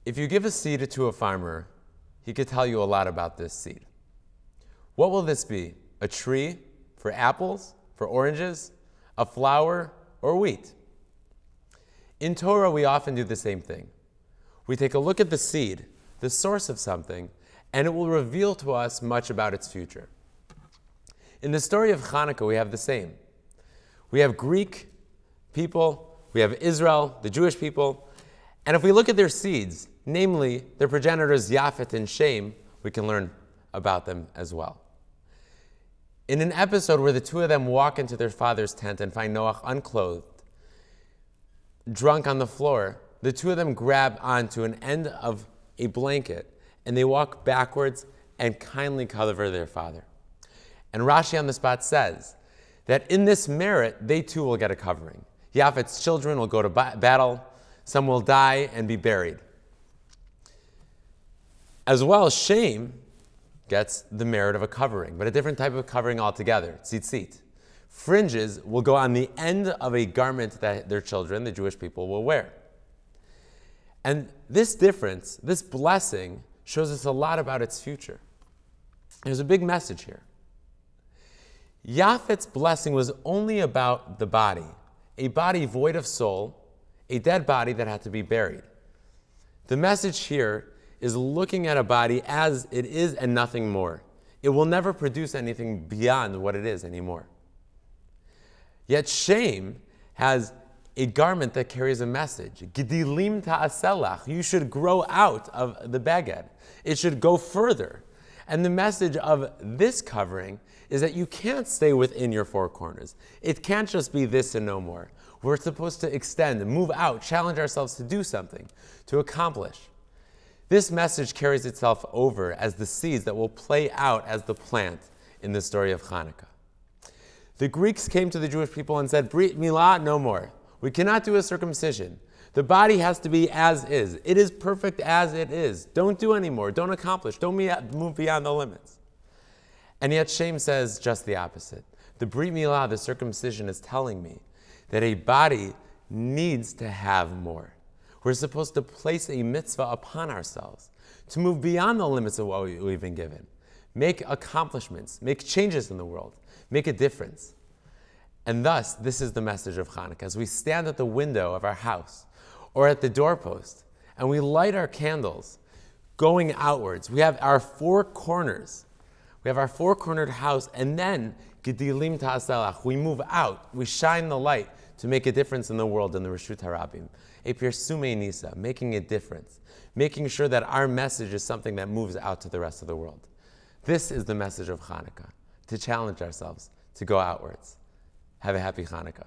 If you give a seed to a farmer, he could tell you a lot about this seed. What will this be? A tree for apples, for oranges, a flower, or wheat? In Torah, we often do the same thing. We take a look at the seed, the source of something, and it will reveal to us much about its future. In the story of Chanuka, we have the same. We have Greek people, we have Israel, the Jewish people, and if we look at their seeds, namely their progenitors Yafet and Shem, we can learn about them as well. In an episode where the two of them walk into their father's tent and find Noach unclothed, drunk on the floor, the two of them grab onto an end of a blanket and they walk backwards and kindly cover their father. And Rashi on the spot says that in this merit, they too will get a covering. Yafet's children will go to battle, some will die and be buried. As well, Shem gets the merit of a covering, but a different type of covering altogether, tzitzit. Fringes will go on the end of a garment that their children, the Jewish people, will wear. And this difference, this blessing, shows us a lot about its future. There's a big message here. Yafet's blessing was only about the body, a body void of soul, a dead body that had to be buried. The message here is looking at a body as it is and nothing more. It will never produce anything beyond what it is anymore. Yet Shem has a garment that carries a message. Gedilim ta'aselach. You should grow out of the beged. It should go further. And the message of this covering is that you can't stay within your four corners. It can't just be this and no more. We're supposed to extend, move out, challenge ourselves to do something, to accomplish. This message carries itself over as the seeds that will play out as the plant in the story of Chanuka. The Greeks came to the Jewish people and said, Brit Milah, no more. We cannot do a circumcision. The body has to be as is. It is perfect as it is. Don't do any more. Don't accomplish. Don't move beyond the limits. And yet Shem says just the opposite. The Brit Milah, the circumcision, is telling me that a body needs to have more. We're supposed to place a mitzvah upon ourselves to move beyond the limits of what we've been given. Make accomplishments, make changes in the world, make a difference. And thus, this is the message of Chanuka. As we stand at the window of our house or at the doorpost and we light our candles going outwards, we have our four corners. We have our four-cornered house, and then Gedilim ta'aselach, we move out, we shine the light to make a difference in the world in the Reshut HaRabim. A Pirsumei Nisa, making a difference, making sure that our message is something that moves out to the rest of the world. This is the message of Chanuka, to challenge ourselves to go outwards. Have a happy Chanuka.